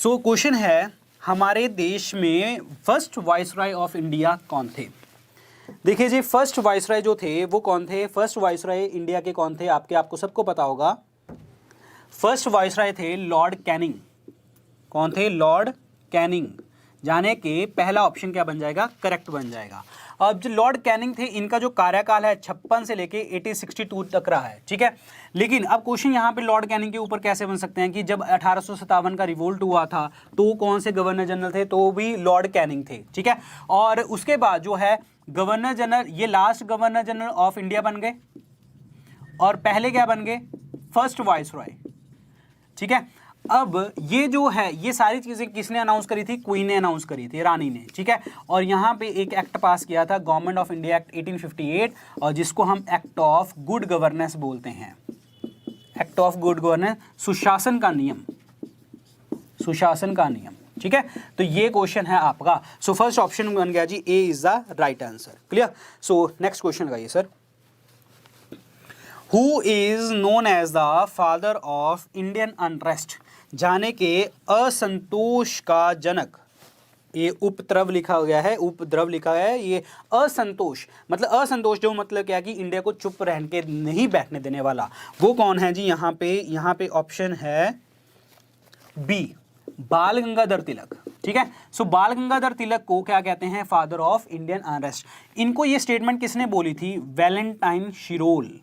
So question है, हमारे देश में फर्स्ट वाइसरॉय ऑफ इंडिया कौन थे? देखिए जी, फर्स्ट वाइसरॉय जो थे वो कौन थे? फर्स्ट वाइसरॉय इंडिया के कौन थे? आपको सबको पता होगा। फर्स्ट वाइसरॉय थे लॉर्ड कैनिंग। कौन थे? Lord Canning. जाने के पहला ऑप्शन क्या बन जाएगा? करेक्ट बन जाएगा। अब जो लॉर्ड कैनिंग थे, इनका जो कार्यकाल है 56 से लेके 1862 तक रहा है, ठीक है। लेकिन अब क्वेश्चन यहाँ पे लॉर्ड कैनिंग के ऊपर कैसे बन सकते हैं कि जब 1857 का रिवोल्ट हुआ था तो कौन से गवर्नर जनरल थे? तो भी लॉर्ड कैनिंग थे, ठीक है। और उसके बाद जो है गवर्नर जनरल, ये last governor general of India बन गए और पहले क्या बन गए? फर्स्ट वाइसरॉय, ठीक है। अब ये जो है, ये सारी चीजें किसने अनाउंस करी थी? क्वीन ने अनाउंस करी थी, रानी ने, ठीक है। और यहाँ पे एक एक्ट पास किया था, गवर्नमेंट ऑफ इंडिया एक्ट 1858, और जिसको हम एक्ट ऑफ गुड गवर्नेंस बोलते हैं। एक्ट ऑफ गुड गवर्नेंस, सुशासन का नियम, सुशासन का नियम, ठीक है। तो ये क्वेश्चन है आपका। सो फर्स्ट ऑप्शन बन गया जी, A is the right answer. Clear? So next question लगाइए sir. Who is known as the father of Indian unrest? जाने के असंतोष का जनक। ये उपद्रव लिखा गया है, उपद्रव लिखा है, ये असंतोष मतलब असंतोष जो मतलब क्या कि इंडिया को चुप रहने के नहीं बैठने देने वाला, वो कौन है जी? यहाँ पे ऑप्शन है बी, बाल गंगाधर तिलक, ठीक है। सो बाल गंगाधर तिलक को क्या कहते हैं? Father of Indian unrest. इनको ये स्टेटमेंट किसने बोली थी? वैलेंटाइन शिरोल,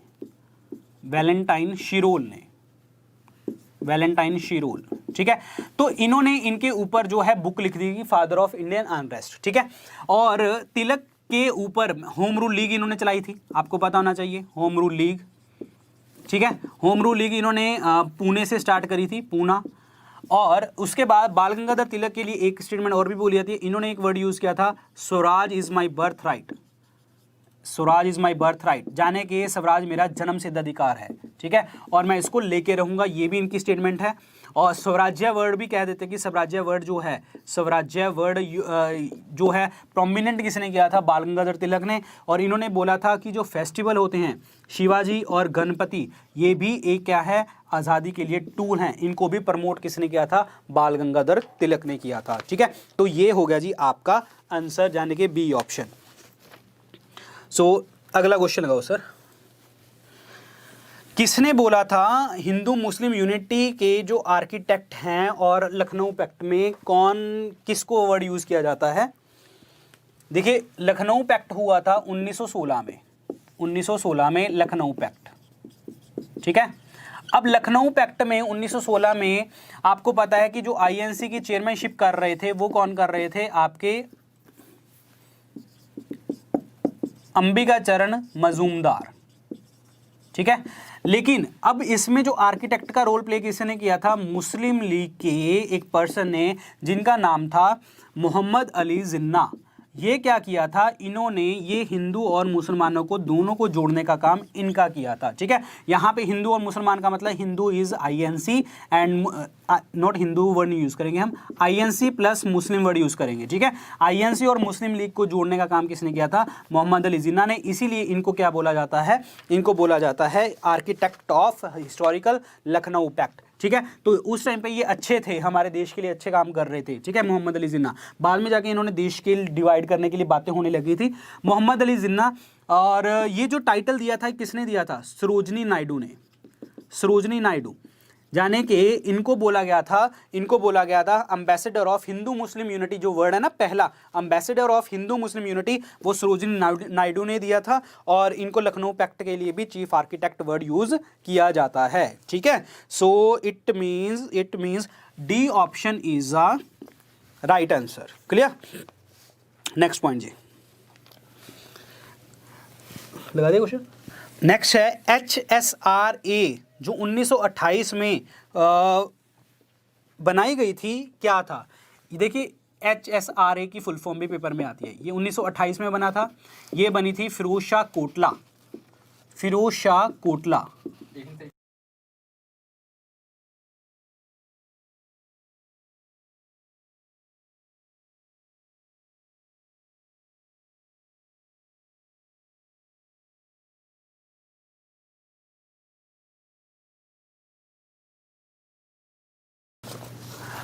वैलेंटाइन शिरोल ने, वैलेंटाइन शिरोल, ठीक है। तो इन्होंने इनके ऊपर जो है बुक लिख दी, फादर ऑफ इंडियन अनरेस्ट, ठीक है। और तिलक के ऊपर होम रूल लीग इन्होंने चलाई थी, आपको पता होना चाहिए, होम रूल लीग, ठीक है। होम रूल लीग इन्होंने पुणे से स्टार्ट करी थी, पूना। और उसके बाद बाल गंगाधर तिलक के लिए एक स्टेटमेंट और भी बोली जाती है, इन्होंने एक वर्ड यूज किया था, Swaraj is my birth right, Swaraj is my birth right. जाने के स्वराज मेरा जन्म सिद्ध अधिकार है, ठीक है, और मैं इसको लेके रहूंगा, ये भी इनकी स्टेटमेंट है। और स्वराज्य वर्ड भी कह देते हैं कि स्वराज्य वर्ड जो है, स्वराज्य वर्ड जो है प्रोमिनेंट किसने किया था? बाल गंगाधर तिलक ने। और इन्होंने बोला था कि जो फेस्टिवल होते हैं शिवाजी और गणपति, ये भी एक क्या है? आज़ादी के लिए टूल हैं। इनको भी प्रमोट किसने किया था? बाल गंगाधर तिलक ने किया था, ठीक है। तो ये हो गया जी आपका आंसर, जाने के बी ऑप्शन। सो अगला क्वेश्चन लगाओ सर। किसने बोला था हिंदू मुस्लिम यूनिटी के जो आर्किटेक्ट हैं, और लखनऊ पैक्ट में कौन, किसको वर्ड यूज किया जाता है? देखिए, लखनऊ पैक्ट हुआ था 1916 में, 1916 में लखनऊ पैक्ट, ठीक है। अब लखनऊ पैक्ट में 1916 में आपको पता है कि जो आईएनसी की चेयरमैनशिप कर रहे थे वो कौन कर रहे थे? आपके अंबिका चरण मजूमदार, ठीक है। लेकिन अब इसमें जो आर्किटेक्ट का रोल प्ले किसने किया था? मुस्लिम लीग के एक पर्सन ने, जिनका नाम था मोहम्मद अली जिन्ना। ये क्या किया था? इन्होंने ये हिंदू और मुसलमानों को दोनों को जोड़ने का काम इनका किया था, ठीक है। यहाँ पे हिंदू और मुसलमान का मतलब Hindu is INC and not Hindu word नहीं यूज करेंगे हम, आईएनसी प्लस मुस्लिम वर्ड यूज करेंगे, ठीक है। आईएनसी और मुस्लिम लीग को जोड़ने का काम किसने किया था? मोहम्मद अली जिन्ना ने। इसीलिए इनको क्या बोला जाता है? इनको बोला जाता है architect of historical Lucknow pact, ठीक है। तो उस टाइम पे ये अच्छे थे, हमारे देश के लिए अच्छे काम कर रहे थे, ठीक है, मोहम्मद अली जिन्ना। बाद में जाके इन्होंने देश के डिवाइड करने के लिए बातें होने लगी थी, मोहम्मद अली जिन्ना। और ये जो टाइटल दिया था किसने दिया था? सरोजनी नायडू ने, सरोजनी नायडू। जाने के इनको बोला गया था, इनको बोला गया था ambassador of Hindu Muslim unity, जो वर्ड है ना पहला, ambassador of Hindu Muslim unity, वो सरोजिनी नायडू ने दिया था। और इनको लखनऊ पैक्ट के लिए भी चीफ आर्किटेक्ट वर्ड यूज किया जाता है, ठीक है। So it means D option is a right answer. Clear? Next point जी, लगा दिया क्वेश्चन। नेक्स्ट है HSRA, जो 1928 में बनाई गई थी, क्या था? देखिए, HSRA की फुल फॉर्म भी पेपर में आती है। ये 1928 में बना था, ये बनी थी फिरोज शाह कोटला, फिरोज शाह कोटला।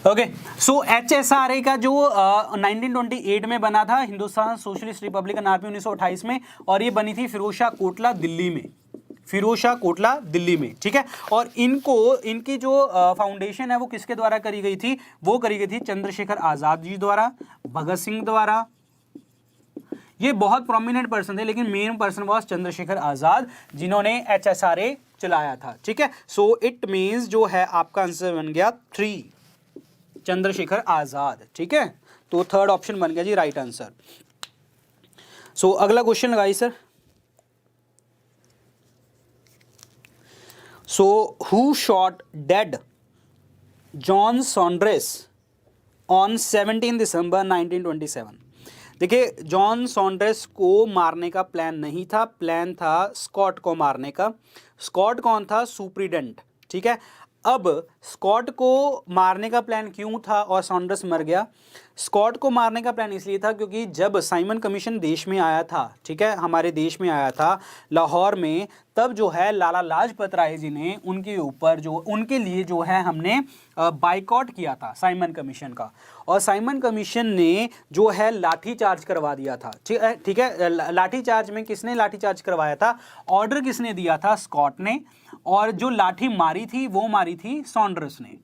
ओके, सो HSRA का जो 1928 में बना था, हिंदुस्तान सोशलिस्ट रिपब्लिकन आर्मी 1928 में, और ये बनी थी फिरोजशाह कोटला दिल्ली में, फिरोजशाह कोटला दिल्ली में, ठीक है। और इनकी जो फाउंडेशन है वो किसके द्वारा करी गई थी, वो करी गई थी चंद्रशेखर आजाद जी द्वारा, भगत सिंह द्वारा। ये बहुत प्रोमिनेंट पर्सन थे, लेकिन main person was Chandrashekhar Azad, जिन्होंने HSRA चलाया था, ठीक है। सो इट मींस जो है आपका आंसर बन गया 3, चंद्रशेखर आजाद, ठीक है। तो थर्ड ऑप्शन बन गया जी राइट आंसर। सो अगला क्वेश्चन लगाइए sir. So who shot dead John Saunders on 17 December 1927। देखिए, जॉन सॉन्ड्रेस को मारने का प्लान नहीं था, प्लान था स्कॉट को मारने का। स्कॉट कौन था, सुप्रीडेंट, ठीक है। अब स्कॉट को मारने का प्लान क्यों था और सॉन्ड्रेस मर गया? स्कॉट को मारने का प्लान इसलिए था क्योंकि जब साइमन कमीशन देश में आया था, ठीक है, हमारे देश में आया था लाहौर में, तब जो है लाला लाजपत राय जी ने उनके ऊपर जो उनके लिए जो है हमने बाइकआउट किया था साइमन कमीशन का, और साइमन कमीशन ने जो है लाठी चार्ज करवा दिया था, ठीक है। लाठी चार्ज में किसने लाठी चार्ज करवाया था, ऑर्डर किसने दिया था, स्कॉट ने, और जो लाठी मारी थी वो मारी थी सॉन्ड्रेस ने,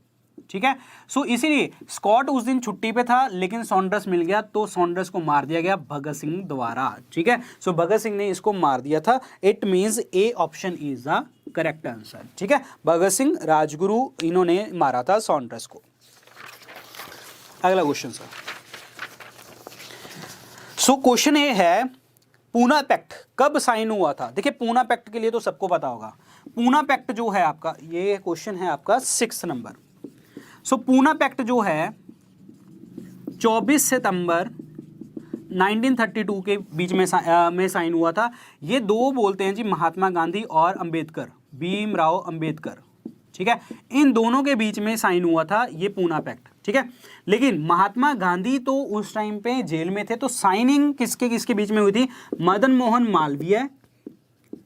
ठीक है। सो इसीलिए स्कॉट उस दिन छुट्टी पे था, लेकिन सॉन्ड्रेस मिल गया, तो सॉन्ड्रेस को मार दिया गया भगत सिंह द्वारा, ठीक है। सो भगत सिंह ने इसको मार दिया था। It means A option is the correct answer, ठीक है। भगत सिंह राजगुरु, इन्होंने मारा था सॉन्ड्रेस को। अगला क्वेश्चन सर। सो क्वेश्चन ये है, पूना पैक्ट कब साइन हुआ था? देखिए, पूना पैक्ट के लिए तो सबको पता होगा। पूना पैक्ट जो है आपका, ये क्वेश्चन है आपका 6 नंबर। सो पूना पैक्ट जो है 24 सितंबर 1932 के बीच में साइन हुआ था। ये दो बोलते हैं जी, महात्मा गांधी और अंबेडकर, भीमराव अंबेडकर, ठीक है, इन दोनों के बीच में साइन हुआ था ये पूना पैक्ट, ठीक है। लेकिन महात्मा गांधी तो उस टाइम पे जेल में थे, तो साइनिंग किसके किसके बीच में हुई थी? मदन मोहन मालवीय,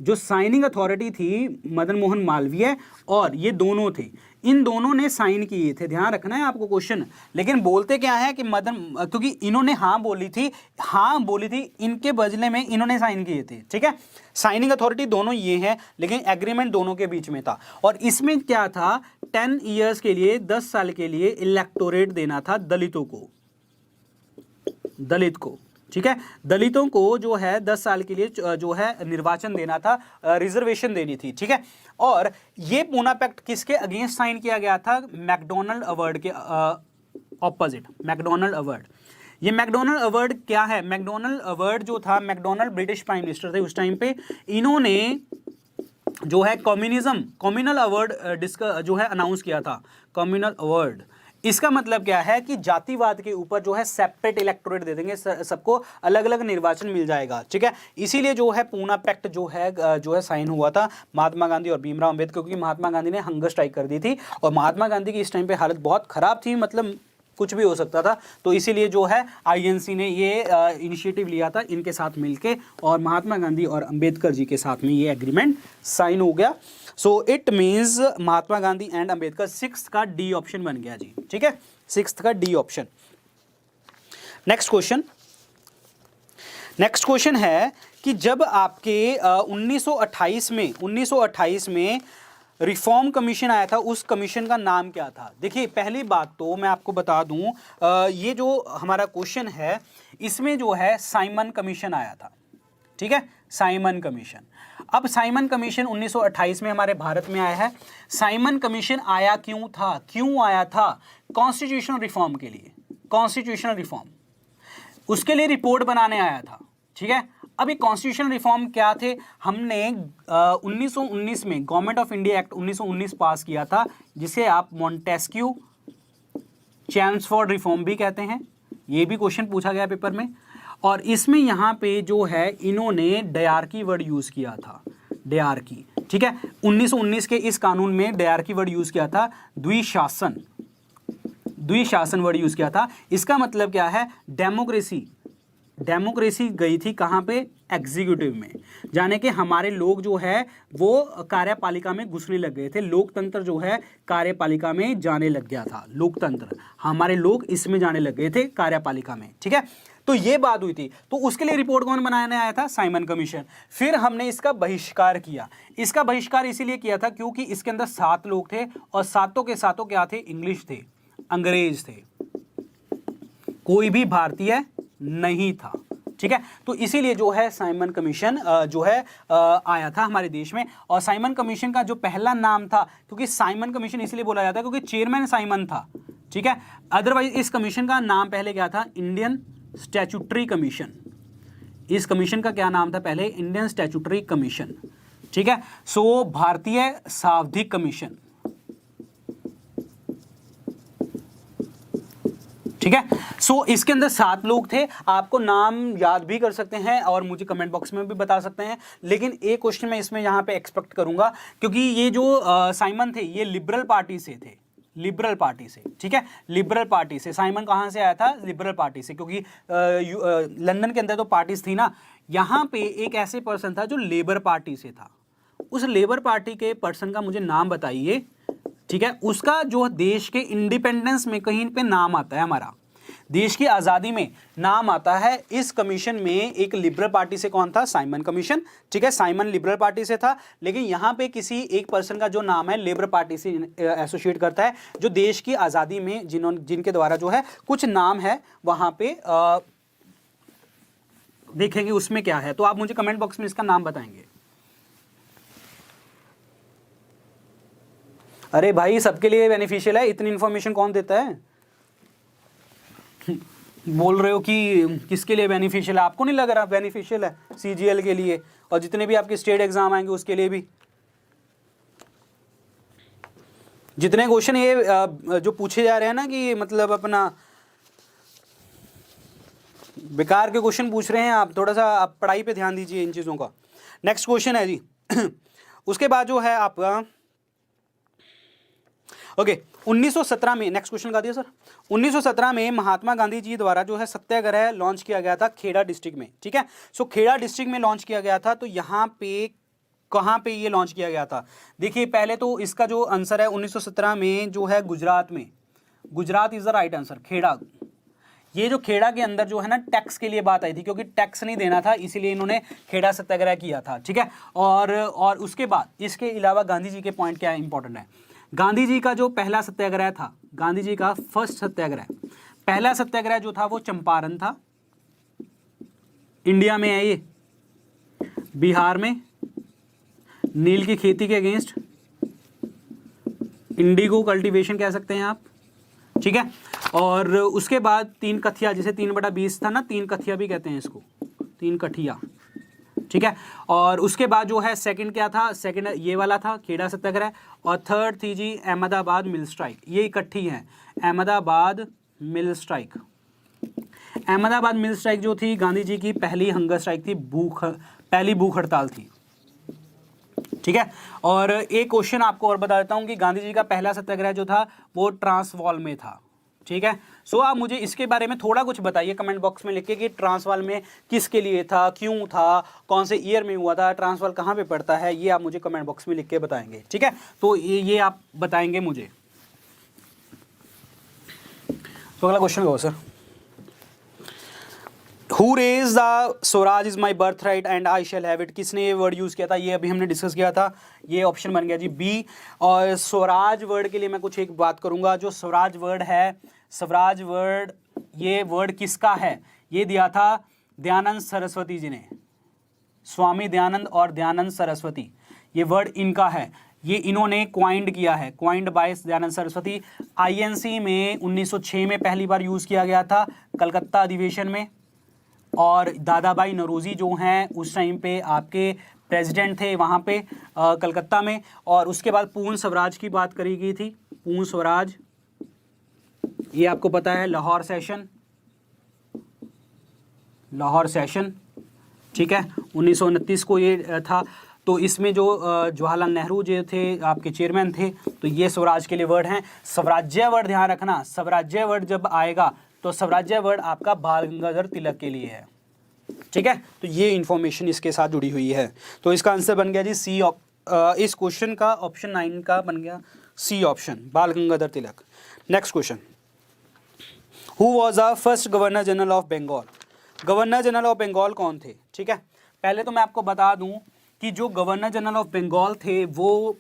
जो साइनिंग अथॉरिटी थी मदन मोहन मालवीय, और ये दोनों थे, इन दोनों ने साइन किए थे। ध्यान रखना है आपको क्वेश्चन। लेकिन बोलते क्या है कि क्योंकि इन्होंने हाँ बोली थी, इनके बदले में इन्होंने साइन किए थे, ठीक है। साइनिंग अथॉरिटी दोनों ये हैं, लेकिन एग्रीमेंट दोनों के बीच में था। और इसमें क्या था, 10 ईयर्स के लिए, 10 साल के लिए इलेक्टोरेट देना था दलितों को, ठीक है। दलितों को जो है 10 साल के लिए जो है निर्वाचन देना था, रिजर्वेशन देनी थी, ठीक है। और ये पूना पैक्ट किसके अगेंस्ट साइन किया गया था? मैकडोनल्ड अवार्ड के ऑपोजिट, मैकडोनल्ड अवार्ड। ये मैकडोनल्ड अवार्ड क्या है? मैकडोनल्ड अवार्ड जो था, मैकडोनल्ड ब्रिटिश प्राइम मिनिस्टर थे उस टाइम पे, इन्होंने जो है कम्युनल अवार्ड जो है अनाउंस किया था, कम्युनल अवार्ड। इसका मतलब क्या है कि जातिवाद के ऊपर जो है सेपरेट इलेक्टोरेट दे देंगे, सबको अलग अलग निर्वाचन मिल जाएगा, ठीक है। इसीलिए जो है पूना पैक्ट जो है साइन हुआ था महात्मा गांधी और भीमराव अंबेडकर, क्योंकि महात्मा गांधी ने हंगर स्ट्राइक कर दी थी, और महात्मा गांधी की इस टाइम पे हालत बहुत खराब थी, मतलब कुछ भी हो सकता था। तो इसीलिए जो है INC ने ये इनिशिएटिव लिया था इनके साथ मिलके, और महात्मा गांधी और अंबेडकर जी के साथ में ये एग्रीमेंट साइन हो गया। सो it means Mahatma Gandhi and Ambedkar. 6th का डी ऑप्शन बन गया जी, ठीक है, 6th का डी ऑप्शन। नेक्स्ट क्वेश्चन है कि जब आपके 1928 में रिफॉर्म कमीशन आया था, उस कमीशन का नाम क्या था? देखिए, पहली बात तो मैं आपको बता दूं, ये जो हमारा क्वेश्चन है इसमें जो है साइमन कमीशन आया था, ठीक है, साइमन कमीशन। अब साइमन कमीशन 1928 में हमारे भारत में आया है। साइमन कमीशन आया क्यों आया था? कॉन्स्टिट्यूशनल रिफॉर्म के लिए, कॉन्स्टिट्यूशनल रिफॉर्म, उसके लिए रिपोर्ट बनाने आया था, ठीक है। अब ये कॉन्स्टिट्यूशनल रिफॉर्म क्या थे? हमने 1919 में गवर्नमेंट ऑफ इंडिया एक्ट 1919 पास किया था, जिसे आप मॉन्टेस्क्यू चैम्सफोर्ड रिफॉर्म भी कहते हैं। ये भी क्वेश्चन पूछा गया पेपर में। और इसमें यहाँ पे जो है इन्होंने डायरकी वर्ड यूज किया था, डायरकी, ठीक है। 1919 के इस कानून में डायरकी वर्ड यूज किया था, द्विशासन वर्ड यूज किया था। इसका मतलब क्या है? डेमोक्रेसी डेमोक्रेसी गई थी कहाँ पे, एग्जीक्यूटिव में, जाने के हमारे लोग जो है वो कार्यपालिका में घुसने लग गए थे, लोकतंत्र जो है कार्यपालिका में जाने लग गया था, लोकतंत्र हमारे लोग इसमें जाने लग गए थे कार्यपालिका में, ठीक है। तो ये बात हुई थी, तो उसके लिए रिपोर्ट कौन बनाने आया था, साइमन कमीशन। फिर हमने इसका बहिष्कार किया। इसका बहिष्कार इसीलिए किया था क्योंकि इसके अंदर 7 लोग थे और सातों के सातों क्या थे, इंग्लिश थे, अंग्रेज थे, कोई भी भारतीय नहीं था, ठीक है। तो इसीलिए जो है साइमन कमीशन जो है आया था हमारे देश में। और साइमन कमीशन का जो पहला नाम था, क्योंकि साइमन कमीशन इसलिए बोला जाता है क्योंकि चेयरमैन साइमन था, ठीक है। अदरवाइज इस कमीशन का नाम पहले क्या था, इंडियन स्टैट्यूटरी कमीशन। इस कमीशन का क्या नाम था पहले, इंडियन स्टैट्यूटरी कमीशन, ठीक है। सो भारतीय सांविधिक कमीशन, ठीक है। सो इसके अंदर 7 लोग थे, आपको नाम याद भी कर सकते हैं और मुझे कमेंट बॉक्स में भी बता सकते हैं। लेकिन एक क्वेश्चन मैं इसमें यहाँ पे एक्सपेक्ट करूंगा, क्योंकि ये जो साइमन थे ये लिबरल पार्टी से थे, लिबरल पार्टी से, ठीक है, लिबरल पार्टी से। साइमन कहाँ से आया था, लिबरल पार्टी से, क्योंकि लंदन के अंदर तो पार्टीज थी ना, यहाँ पे एक ऐसे पर्सन था जो लेबर पार्टी से था। उस लेबर पार्टी के पर्सन का मुझे नाम बताइए, ठीक है। उसका जो देश के इंडिपेंडेंस में कहीं पे नाम आता है, हमारा देश की आज़ादी में नाम आता है। इस कमीशन में एक लिबरल पार्टी से कौन था, साइमन कमीशन, ठीक है। साइमन लिबरल पार्टी से था, लेकिन यहाँ पे किसी एक पर्सन का जो नाम है लेबर पार्टी से एसोसिएट करता है, जो देश की आज़ादी में जिनके द्वारा जो है कुछ नाम है वहाँ पे देखेंगे उसमें क्या है। तो आप मुझे कमेंट बॉक्स में इसका नाम बताएंगे। अरे भाई सबके लिए बेनिफिशियल है, इतनी इंफॉर्मेशन कौन देता है। बोल रहे हो कि किसके लिए बेनिफिशियल है, आपको नहीं लग रहा बेनिफिशियल है, सीजीएल के लिए और जितने भी आपके स्टेट एग्जाम आएंगे उसके लिए भी। जितने क्वेश्चन ये जो पूछे जा रहे हैं ना कि मतलब अपना बेकार के क्वेश्चन पूछ रहे हैं आप, थोड़ा सा आप पढ़ाई पे ध्यान दीजिए इन चीज़ों का। नेक्स्ट क्वेश्चन है जी उसके बाद जो है आपका ओके 1917 में, नेक्स्ट क्वेश्चन का दिया सर। 1917 में महात्मा गांधी जी द्वारा जो है सत्याग्रह लॉन्च किया गया था खेड़ा डिस्ट्रिक्ट में, ठीक है। सो खेड़ा डिस्ट्रिक्ट में लॉन्च किया गया था। तो यहाँ पे कहाँ पे ये लॉन्च किया गया था, देखिए पहले तो इसका जो आंसर है 1917 में जो है गुजरात में, Gujarat is the right answer, Kheda. ये जो खेड़ा के अंदर जो है ना टैक्स के लिए बात आई थी, क्योंकि टैक्स नहीं देना था इसीलिए इन्होंने खेड़ा सत्याग्रह किया था, ठीक है। और उसके बाद इसके अलावा गांधी जी के पॉइंट क्या इंपॉर्टेंट है, गांधी जी का जो पहला सत्याग्रह था, गांधी जी का फर्स्ट सत्याग्रह, पहला सत्याग्रह जो था वो चंपारण था, इंडिया में है ये, बिहार में, नील की खेती के अगेंस्ट, इंडिगो कल्टीवेशन कह सकते हैं आप, ठीक है। और उसके बाद 3 कथिया, जैसे 3/20 था ना, 3 कथिया भी कहते हैं इसको, 3 कठिया, ठीक है। और उसके बाद जो है सेकंड क्या था, सेकंड ये वाला था खेड़ा सत्याग्रह, और थर्ड थी जी अहमदाबाद मिल स्ट्राइक। ये इकट्ठी है, अहमदाबाद मिल स्ट्राइक। अहमदाबाद मिल स्ट्राइक जो थी गांधी जी की पहली हंगर स्ट्राइक थी, पहली भूख हड़ताल थी, ठीक है। और एक क्वेश्चन आपको और बता देता हूं कि गांधी जी का पहला सत्याग्रह जो था वो ट्रांसवाल में था, ठीक है। सो आप मुझे इसके बारे में थोड़ा कुछ बताइए कमेंट बॉक्स में लिख के कि ट्रांसवाल में किसके लिए था, क्यों था, कौन से ईयर में हुआ था, ट्रांसवाल कहाँ पे पड़ता है, ये आप मुझे कमेंट बॉक्स में लिख के बताएंगे, ठीक है। तो ये आप बताएंगे मुझे। तो अगला क्वेश्चन हो sir, who raised the Swaraj is my birthright and I shall have it, किसने ये वर्ड यूज़ किया था, ये अभी हमने डिस्कस किया था, ये ऑप्शन बन गया जी बी। और स्वराज वर्ड के लिए मैं कुछ एक बात करूंगा, जो स्वराज वर्ड है, स्वराज वर्ड, ये वर्ड किसका है, ये दिया था दयानंद सरस्वती जी ने, स्वामी दयानंद और दयानंद सरस्वती, ये वर्ड इनका है, ये इन्होंने क्वाइंड किया है, coined by Dayanand Saraswati. INC में 1906 में पहली बार यूज़ किया गया था, कलकत्ता अधिवेशन में। और दादा भाई नौरोजी जो हैं उस टाइम पे आपके प्रेसिडेंट थे वहाँ पे कलकत्ता में। और उसके बाद पूर्ण स्वराज की बात करी गई थी, पूर्ण स्वराज, ये आपको पता है, लाहौर सेशन, लाहौर सेशन, ठीक है, 1929 को ये था। तो इसमें जो जवाहरलाल नेहरू जो थे आपके चेयरमैन थे, तो ये स्वराज के लिए वर्ड हैं। स्वराज्य वर्ड ध्यान रखना, स्वराज्य वर्ड जब आएगा तो स्वराज्य वर्ड आपका बाल गंगाधर तिलक के लिए है, ठीक है, तो ये इंफॉर्मेशन इसके साथ जुड़ी हुई है। तो इसका आंसर बन गया जी सी। इस क्वेश्चन का ऑप्शन 9 का बन गया C option, Bal Gangadhar Tilak. Next question, who was the first governor general of Bengal? Governor general of Bengal कौन थे? ठीक है, पहले तो मैं आपको बता दूं कि जो गवर्नर जनरल ऑफ बंगाल थे वो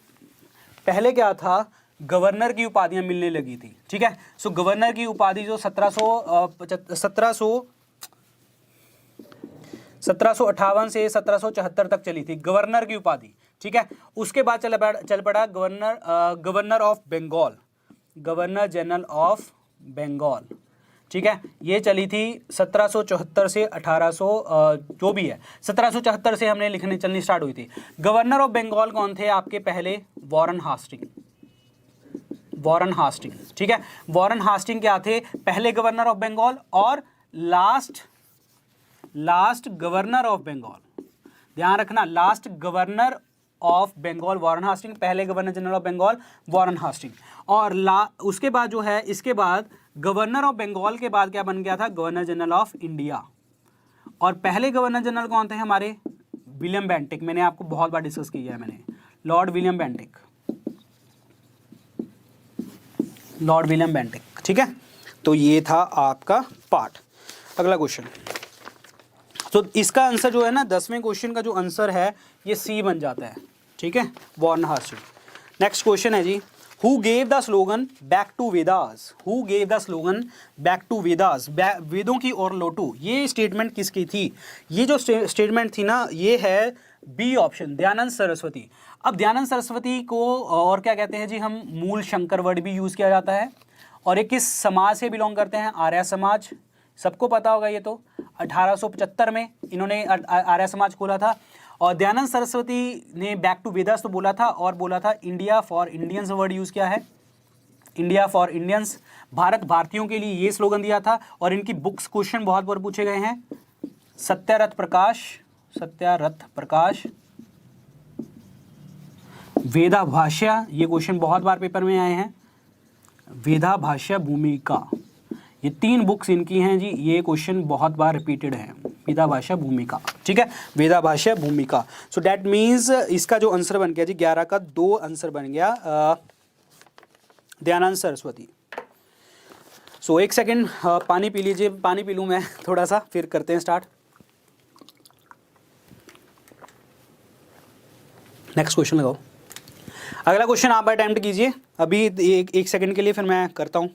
पहले क्या था, गवर्नर की उपाधियां मिलने लगी थी। ठीक है, सो गवर्नर की उपाधि जो 1758 से 1774 तक चली थी गवर्नर की उपाधि। ठीक है, उसके बाद चल पड़ा governor of Bengal, governor general of Bengal. ठीक है, ये चली थी 1774 से 1800 जो भी है 1774 से हमने लिखने चलनी स्टार्ट हुई थी। गवर्नर ऑफ बंगाल कौन थे आपके पहले? Warren Hastings, Warren Hastings. ठीक है, वॉरेन हास्टिंग क्या थे? पहले गवर्नर ऑफ बंगाल और लास्ट गवर्नर ऑफ बंगाल। ध्यान रखना, last governor of Bengal Warren Hastings, पहले governor general of Bengal Warren Hastings. और उसके बाद जो है, इसके बाद गवर्नर ऑफ बंगाल के बाद क्या बन गया था? Governor general of India. और पहले गवर्नर जनरल कौन थे हमारे? William Bentinck. मैंने आपको बहुत बार डिस्कस किया है मैंने, Lord William Bentinck, Lord William Bentinck. ठीक है, तो ये था आपका पार्ट। अगला क्वेश्चन, तो इसका आंसर जो है ना 10वें क्वेश्चन का जो आंसर है ये सी बन जाता है। ठीक है, वॉरेन हास्टिंग। नेक्स्ट क्वेश्चन है जी, who gave the slogan back to Vedas? Who gave the slogan back to Vedas? वेदों की ओर लौटो, ये स्टेटमेंट किसकी थी? ये जो स्टेटमेंट थी ना, ये है बी ऑप्शन, दयानंद सरस्वती। अब दयानंद सरस्वती को और क्या कहते हैं जी? हम मूल शंकर वर्ड भी यूज़ किया जाता है। और ये किस समाज से बिलोंग करते हैं? आर्य समाज, सबको पता होगा ये तो। 1875 में इन्होंने आर्य समाज खोला था। और दयानंद सरस्वती ने बैक टू वेदास तो बोला था, और बोला था India for Indians word use किया है, इंडिया फॉर इंडियंस, भारत भारतीयों के लिए ये स्लोगन दिया था। और इनकी बुक्स क्वेश्चन बहुत बार पूछे गए हैं। सत्यारथ प्रकाश, सत्यारथ प्रकाश, वेदा भाष्य, ये क्वेश्चन बहुत बार पेपर में आए हैं। वेदा भाष्य भूमिका, ये 3 बुक्स इनकी हैं जी, ये क्वेश्चन बहुत बार रिपीटेड है। वेदा भाष्य भूमिका, ठीक है, वेदा भाष्य भूमिका। सो दैट मीन्स इसका जो आंसर बन गया जी 11 का 2 आंसर बन गया दयानंद सरस्वती। सो एक सेकेंड पानी पी लीजिए, पानी पी लूँ मैं थोड़ा सा, फिर करते हैं स्टार्ट। नेक्स्ट क्वेश्चन लगाओ। अगला क्वेश्चन आप अटेम्प्ट कीजिए अभी एक सेकंड के लिए, फिर मैं करता हूं।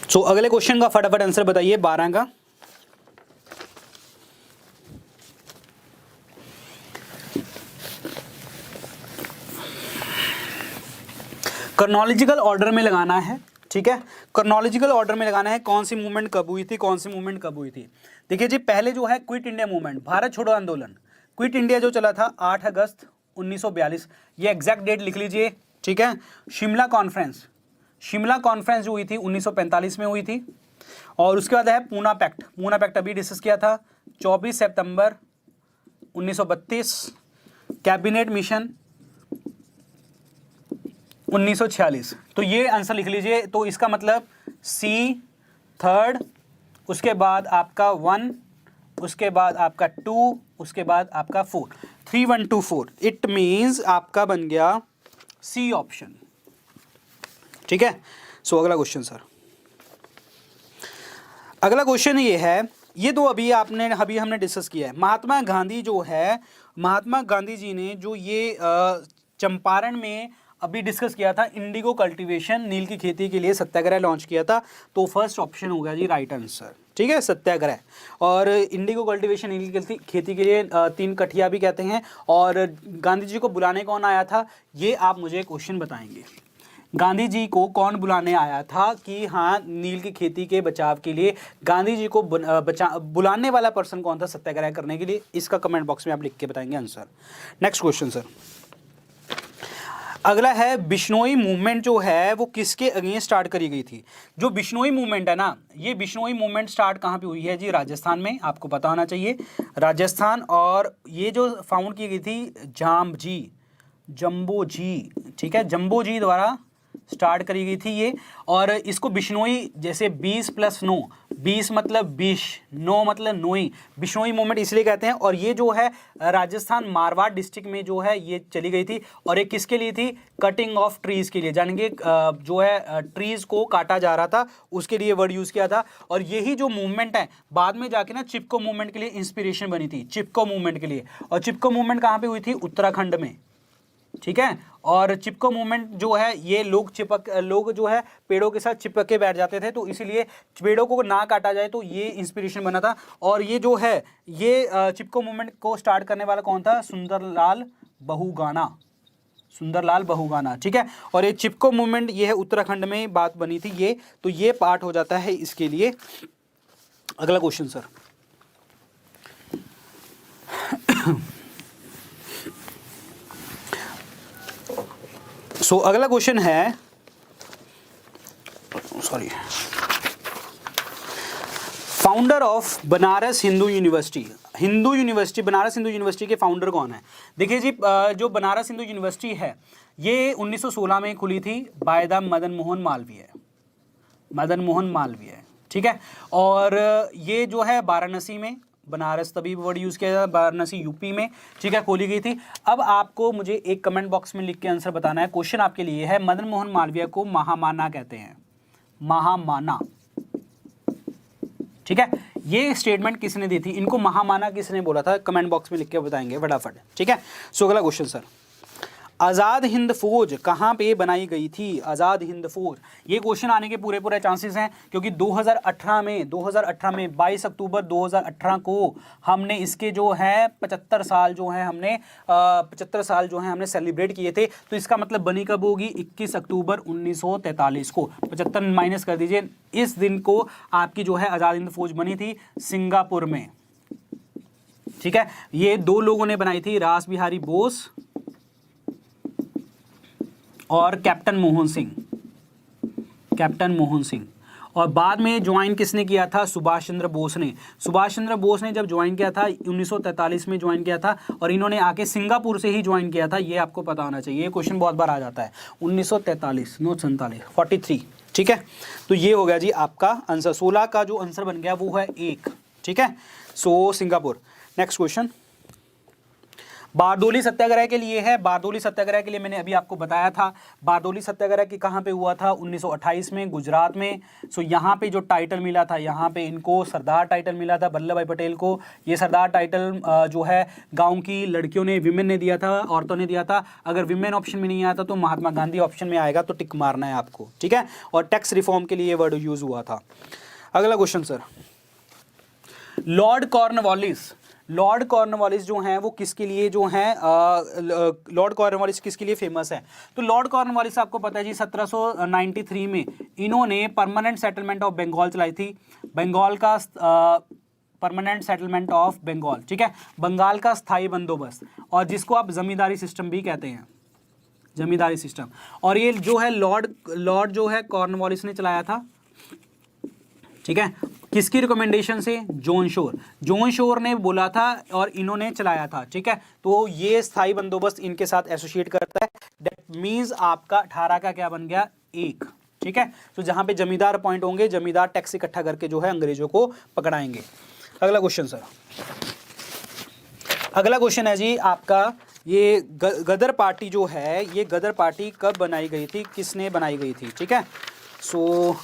सो अगले क्वेश्चन का फटाफट आंसर बताइए 12 का। क्रोनोलॉजिकल ऑर्डर में लगाना है, ठीक है, क्रोनोलॉजिकल ऑर्डर में लगाना है। कौन सी मूवमेंट कब हुई थी, कौन सी मूवमेंट कब हुई थी। देखिए जी, पहले जो है क्विट इंडिया मूवमेंट, भारत छोड़ो आंदोलन, क्विट इंडिया जो चला था 8 अगस्त 1942, ये एग्जैक्ट डेट लिख लीजिए, ठीक है। शिमला कॉन्फ्रेंस, शिमला कॉन्फ्रेंस जो हुई थी 1945 में हुई थी। और उसके बाद है पूना पैक्ट, पूना पैक्ट अभी डिस्कस किया था 24 सितंबर 1932, कैबिनेट मिशन 1946। तो ये आंसर लिख लीजिए। तो इसका मतलब सी 3rd, उसके बाद आपका 1, उसके बाद आपका 2, उसके बाद आपका 4, 3 1 2 4। इट मीन्स आपका बन गया सी ऑप्शन, ठीक है। सो अगला क्वेश्चन सर, अगला क्वेश्चन ये है, ये तो अभी हमने डिस्कस किया है। महात्मा गांधी जो है, महात्मा गांधी जी ने जो ये चंपारण में अभी डिस्कस किया था, इंडिगो कल्टीवेशन, नील की खेती के लिए सत्याग्रह लॉन्च किया था। तो फर्स्ट ऑप्शन हो गया जी राइट आंसर, ठीक है, सत्याग्रह। और इंडिगो कल्टीवेशन, नील की खेती के लिए 3 कठिया भी कहते हैं। और गांधी जी को बुलाने कौन आया था, ये आप मुझे क्वेश्चन बताएंगे। गांधी जी को कौन बुलाने आया था कि हाँ नील की खेती के बचाव के लिए गांधी जी को बुलाने वाला पर्सन कौन था सत्याग्रह करने के लिए, इसका कमेंट बॉक्स में आप लिख के बताएंगे आंसर। नेक्स्ट क्वेश्चन सर, अगला है बिश्नोई मूवमेंट जो है वो किसके अगेंस्ट स्टार्ट करी गई थी। जो बिश्नोई मूवमेंट है ना, ये बिश्नोई मूवमेंट स्टार्ट कहाँ पे हुई है जी, राजस्थान में, आपको पता होना चाहिए राजस्थान। और ये जो फाउंड की गई थी जम्बो जी, ठीक है, जम्बो जी द्वारा स्टार्ट करी गई थी ये। और इसको बिश्नोई, जैसे 20 + 9, 20 मतलब बिश, 9 मतलब नोई, बिश्नोई मूवमेंट इसलिए कहते हैं। और ये जो है राजस्थान मारवाड़ डिस्ट्रिक्ट में जो है ये चली गई थी। और ये किसके लिए थी, कटिंग ऑफ ट्रीज के लिए, यानी कि जो है ट्रीज को काटा जा रहा था उसके लिए वर्ड यूज किया था। और यही जो मूवमेंट है बाद में जाके ना चिपको मूवमेंट के लिए इंस्पिरेशन बनी थी, चिपको मूवमेंट के लिए। और चिपको मूवमेंट कहाँ पे हुई थी, उत्तराखंड में, ठीक है। और चिपको मूवमेंट जो है ये लोग जो है पेड़ों के साथ चिपक के बैठ जाते थे, तो इसीलिए पेड़ों को ना काटा जाए, तो ये इंस्पिरेशन बना था। और ये जो है ये चिपको मूवमेंट को स्टार्ट करने वाला कौन था, सुंदरलाल बहुगाना, ठीक है। और ये चिपको मूवमेंट ये है उत्तराखंड में बात बनी थी ये, तो ये पार्ट हो जाता है इसके लिए। अगला क्वेश्चन सर। अगला क्वेश्चन है, founder of Banaras Hindu university, Banaras Hindu university के फाउंडर कौन है। देखिए जी, जो बनारस हिंदू यूनिवर्सिटी है ये 1916 में खुली थी बाय द मदन मोहन मालवीय, ठीक है। और ये जो है वाराणसी में, बनारस तभी वर्ड यूज किया जाता है, वाराणसी यूपी में, ठीक है, खोली गई थी। अब आपको मुझे एक कमेंट बॉक्स में लिख के आंसर बताना है। क्वेश्चन आपके लिए है, मदन मोहन मालवीय को महामाना कहते हैं, महामाना, ठीक है। ये स्टेटमेंट किसने दी थी, इनको महामाना किसने बोला था, कमेंट बॉक्स में लिख के बताएंगे फटाफट, ठीक है। अगला क्वेश्चन सर, आज़ाद हिंद फौज कहाँ पे बनाई गई थी, आज़ाद हिंद फौज। ये क्वेश्चन आने के पूरे चांसेस हैं, क्योंकि 2018 में 22 अक्टूबर 2018 को हमने इसके जो है 75 साल जो है हमने सेलिब्रेट किए थे। तो इसका मतलब बनी कब होगी, 21 अक्टूबर 1943 को। 75 माइनस कर दीजिए, इस दिन को आपकी जो है आज़ाद हिंद फौज बनी थी सिंगापुर में, ठीक है। ये दो लोगों ने बनाई थी, रास बिहारी बोस और कैप्टन मोहन सिंह। और बाद में ज्वाइन किसने किया था, सुभाष चंद्र बोस ने जब ज्वाइन किया था 1943 में ज्वाइन किया था। और इन्होंने आके सिंगापुर से ही ज्वाइन किया था, ये आपको पता होना चाहिए, ये क्वेश्चन बहुत बार आ जाता है। 1943 43, ठीक है। तो ये हो गया जी आपका आंसर, 16 का जो आंसर बन गया वो है 1, ठीक है। Singapore. Next question, Bardoli Satyagraha के लिए है। बारदोली सत्याग्रह के लिए मैंने अभी आपको बताया था, बारदोली सत्याग्रह की कहाँ पे हुआ था, 1928 में गुजरात में। यहाँ पे जो टाइटल मिला था, यहाँ पे इनको सरदार टाइटल मिला था वल्लभ भाई पटेल को। ये सरदार टाइटल जो है गांव की लड़कियों ने, विमेन ने दिया था, औरतों ने दिया था। अगर विमेन ऑप्शन में नहीं आता तो महात्मा गांधी ऑप्शन में आएगा, तो टिक मारना है आपको, ठीक है। और टैक्स रिफॉर्म के लिए वर्ड यूज हुआ था। अगला क्वेश्चन सर, लॉर्ड कॉर्नवालिस जो हैं वो किसके लिए जो हैं, लॉर्ड कॉर्नवालिस किसके लिए फेमस है। तो लॉर्ड कॉर्नवालिस आपको पता है जी, 1793 में इन्होंने परमानेंट सेटलमेंट ऑफ बंगाल चलाई थी। बंगाल का परमानेंट सेटलमेंट ऑफ बंगाल, ठीक है, बंगाल का स्थायी बंदोबस्त, और जिसको आप जमींदारी सिस्टम भी कहते हैं, जमींदारी सिस्टम। और ये जो है लॉर्ड जो है कॉर्नवालिस ने चलाया था, ठीक है। किसकी रिकमेंडेशन से, जॉन शोर ने बोला था और इन्होंने चलाया था, ठीक है। तो ये स्थायी बंदोबस्त इनके साथ एसोसिएट करता है। दैट मींस आपका 18 का क्या बन गया, 1, ठीक है। तो जहां पे जमींदार अपॉइंट होंगे, जमींदार टैक्स इकट्ठा करके जो है अंग्रेजों को पकड़ाएंगे। अगला क्वेश्चन सर, अगला क्वेश्चन है जी आपका, ये गदर पार्टी जो है, ये गदर पार्टी कब बनाई गई थी, किसने बनाई गई थी, ठीक है।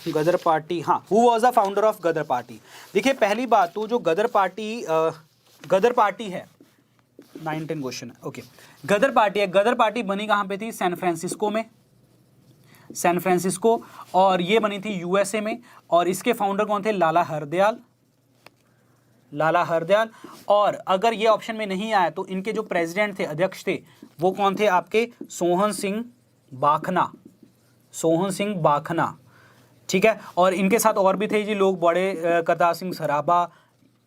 गदर पार्टी, हाँ, who was the founder of Ghadar party. देखिए पहली बात तो जो गदर पार्टी है, 9-10 क्वेश्चन है, ओके। गदर पार्टी बनी कहाँ पे थी, सैन फ्रांसिस्को, और ये बनी थी यूएसए में। और इसके फाउंडर कौन थे, लाला हरदयाल। और अगर ये ऑप्शन में नहीं आया तो इनके जो प्रेसिडेंट थे, अध्यक्ष थे, वो कौन थे आपके, सोहन सिंह बाखना, ठीक है। और इनके साथ और भी थे जी लोग, बड़े करतार सिंह सराभा,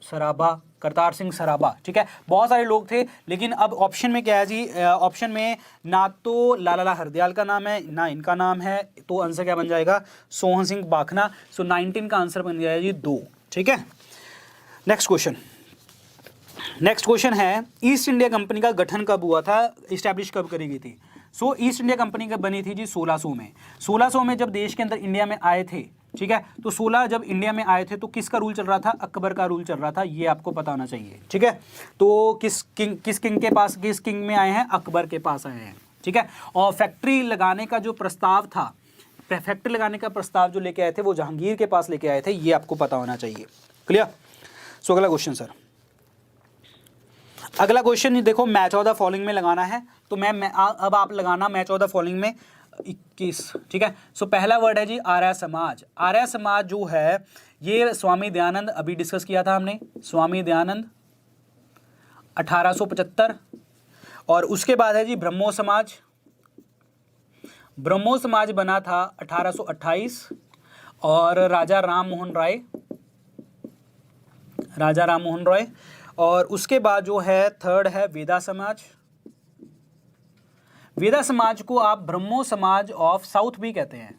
सराभा, करतार सिंह सराभा, ठीक है, बहुत सारे लोग थे। लेकिन अब ऑप्शन में क्या है जी, ऑप्शन में ना तो लाला हरदयाल का नाम है ना इनका नाम है, तो आंसर क्या बन जाएगा, सोहन सिंह बाखना। सो 19 का आंसर बन जाएगा जी 2, ठीक है। नेक्स्ट क्वेश्चन है, ईस्ट इंडिया कंपनी का गठन कब हुआ था, इस्टेब्लिश कब करी गई थी। सो ईस्ट इंडिया कंपनी कब बनी थी जी, 1600 में। 1600 में जब देश के अंदर इंडिया में आए थे, ठीक है, तो 16 जब इंडिया में आए थे तो किसका रूल चल रहा था, अकबर का रूल चल रहा था, ये आपको पता होना चाहिए, ठीक है। तो किस किंग के पास, किस किंग में आए हैं, अकबर के पास आए हैं, ठीक है। और फैक्ट्री लगाने का जो प्रस्ताव था, फैक्ट्री लगाने का प्रस्ताव जो लेके आए थे वो जहांगीर के पास लेके आए थे, ये आपको पता होना चाहिए, क्लियर। सो अगला क्वेश्चन सर, अगला क्वेश्चन देखो, मैच ऑफ द फॉलोइंग में लगाना है। तो मैं अब आप लगाना मैच ऑफ द फॉलोइंग में 21, ठीक है। सो पहला वर्ड है जी आर्य समाज। आर्य समाज जो है ये स्वामी दयानंद, अभी डिस्कस किया था हमने, स्वामी दयानंद 1875। और उसके बाद है जी ब्रह्मो समाज। ब्रह्मो समाज बना था 1828 और राजा राम मोहन रॉय। और उसके बाद जो है थर्ड है वेदा समाज। वेदा समाज को आप ब्रह्मो समाज ऑफ साउथ भी कहते हैं,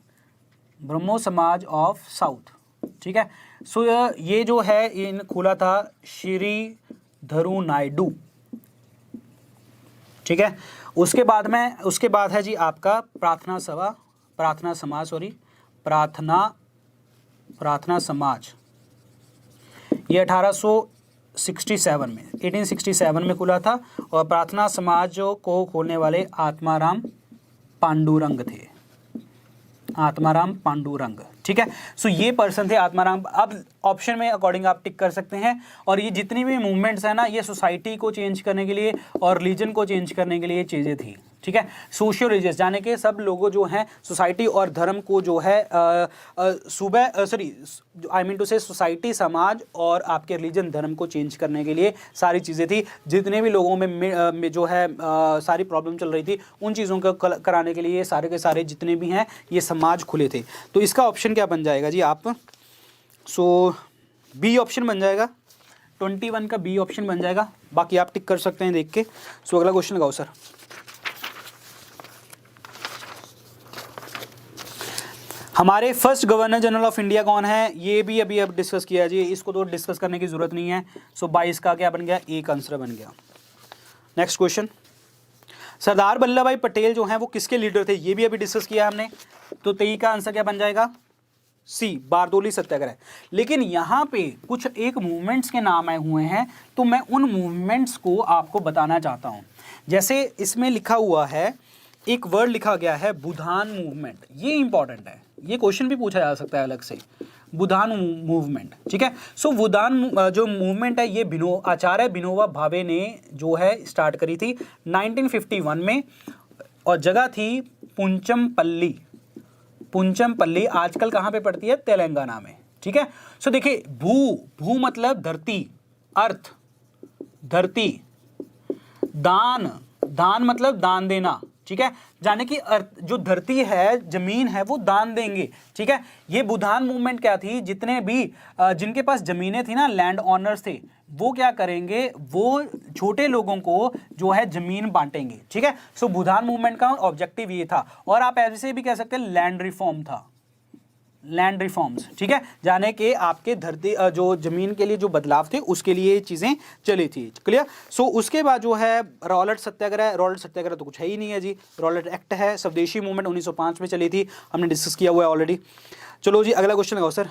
ब्रह्मो समाज ऑफ साउथ, ठीक है। सो ये जो है इन खोला था श्री धरू नायडू, ठीक है। उसके बाद है जी आपका प्रार्थना समाज, ये 1867 में खुला था। और प्रार्थना समाज को खोलने वाले आत्माराम पांडुरंग थे, ठीक है। सो ये पर्सन थे आत्माराम। अब ऑप्शन में अकॉर्डिंग आप टिक कर सकते हैं। और ये जितनी भी मूवमेंट्स है ना, ये सोसाइटी को चेंज करने के लिए और रिलीजन को चेंज करने के लिए चीज़ें थी, ठीक है। सोशियो रिलीजियस जाने के सब लोगों जो हैं सोसाइटी और धर्म को जो है सोसाइटी, समाज और आपके रिलीजन धर्म को चेंज करने के लिए सारी चीज़ें थी। जितने भी लोगों में जो है सारी प्रॉब्लम चल रही थी, उन चीज़ों को कराने के लिए सारे के सारे जितने भी हैं ये समाज खुले थे। तो इसका ऑप्शन क्या बन जाएगा जी आप, सो बी ऑप्शन बन जाएगा, 21 का बी ऑप्शन बन जाएगा। बाकी आप टिक कर सकते हैं देख के। सो अगला क्वेश्चन लगाओ सर। हमारे first governor general of India कौन है, ये भी अभी अब डिस्कस किया जी, इसको तो डिस्कस करने की जरूरत नहीं है। सो 22 का क्या बन गया, एक आंसर बन गया। नेक्स्ट क्वेश्चन, सरदार वल्लभ भाई पटेल जो हैं वो किसके लीडर थे, ये भी अभी डिस्कस किया हमने। तो 23 का आंसर क्या बन जाएगा, सी बारदोली सत्याग्रह। लेकिन यहाँ पे कुछ एक मूवमेंट्स के नाम आए हुए हैं, तो मैं उन मूवमेंट्स को आपको बताना चाहता हूँ। जैसे इसमें लिखा हुआ है, एक वर्ड लिखा गया है बुधान मूवमेंट, ये इंपॉर्टेंट है, ये क्वेश्चन भी पूछा जा सकता है अलग से, बुधान मूवमेंट, ठीक है। सो बुधान जो मूवमेंट है ये आचार्य विनोबा भावे ने जो है स्टार्ट करी थी 1951 में। और जगह थी पुंचमपल्ली, आजकल कहाँ पे पड़ती है, तेलंगाना में, ठीक है। सो देखिए, भू मतलब धरती, अर्थ धरती, दान मतलब दान देना, ठीक है। जाने की जो धरती है, जमीन है, वो दान देंगे, ठीक है। ये बुधान मूवमेंट क्या थी, जितने भी जिनके पास जमीनें थी ना, लैंड ऑनर्स थे, वो क्या करेंगे, वो छोटे लोगों को जो है जमीन बांटेंगे, ठीक है। सो बुधान मूवमेंट का ऑब्जेक्टिव ये था। और आप ऐसे भी कह सकते हैं लैंड रिफॉर्म था, लैंड रिफॉर्म्स, ठीक है। जाने के आपके धरती जो जमीन के लिए जो बदलाव थे उसके लिए ये चीज़ें चली थी, क्लियर। सो उसके बाद जो है रॉलेट सत्याग्रह तो कुछ है ही नहीं है जी, रॉलेट एक्ट है। स्वदेशी मूवमेंट 1905 में चली थी, हमने डिस्कस किया हुआ है ऑलरेडी। चलो जी अगला क्वेश्चन लगाओ सर।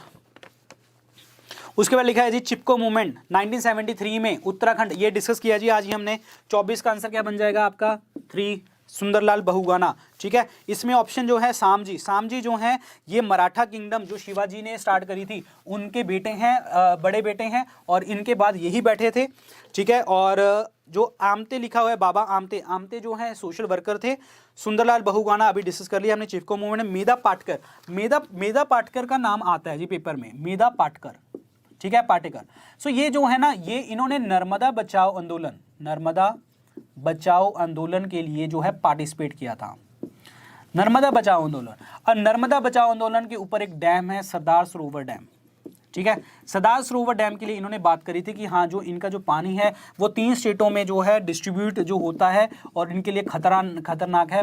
उसके बाद लिखा है जी चिपको मूवमेंट 1973 में उत्तराखंड, ये डिस्कस किया जी आज ही हमने। 24 का आंसर क्या बन जाएगा आपका, 3 सुंदरलाल बहुगुणा, ठीक है। इसमें ऑप्शन जो है सामजी जो हैं ये मराठा किंगडम जो शिवाजी ने स्टार्ट करी थी उनके बेटे हैं, बड़े बेटे हैं, और इनके बाद यही बैठे थे, ठीक है। और जो आमते लिखा हुआ है, बाबा आमते जो है सोशल वर्कर थे। सुंदरलाल बहुगुणा अभी डिस्कस कर लिया हमने। चिपको मूवमेंट में मेधा पाटकर का नाम आता है जी पेपर में, मेधा पाटकर, ठीक है, पाटेकर। सो ये जो है ना, ये इन्होंने नर्मदा बचाओ आंदोलन के लिए जो है पार्टिसिपेट किया था, नर्मदा बचाओ आंदोलन। और नर्मदा बचाओ आंदोलन के ऊपर एक डैम है, सरदार सरोवर डैम, ठीक है। सरदार सरोवर डैम के लिए इन्होंने बात करी थी कि हाँ जो इनका जो पानी है वो 3 स्टेटों में जो है डिस्ट्रीब्यूट जो होता है और इनके लिए खतरनाक है।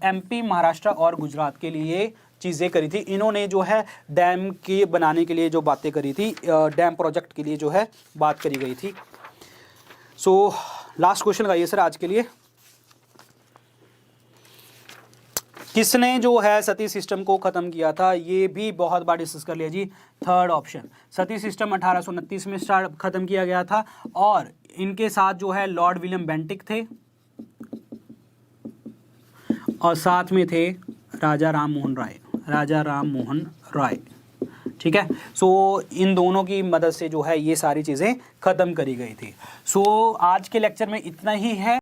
एमपी, महाराष्ट्र और गुजरात के लिए चीज़ें करी थी इन्होंने, जो है डैम के बनाने के लिए जो बातें करी थी, डैम प्रोजेक्ट के लिए जो है बात करी गई थी। सो लास्ट क्वेश्चन लगाइए सर आज के लिए। किसने जो है सती सिस्टम को ख़त्म किया था? ये भी बहुत बार डिस्कस कर लिया जी। थर्ड ऑप्शन, सती सिस्टम 1829 में ख़त्म किया गया था और इनके साथ जो है लॉर्ड विलियम बेंटिक थे और साथ में थे राजा राम मोहन राय। ठीक है। सो इन दोनों की मदद से जो है ये सारी चीज़ें ख़त्म करी गई थी। सो आज के लेक्चर में इतना ही है।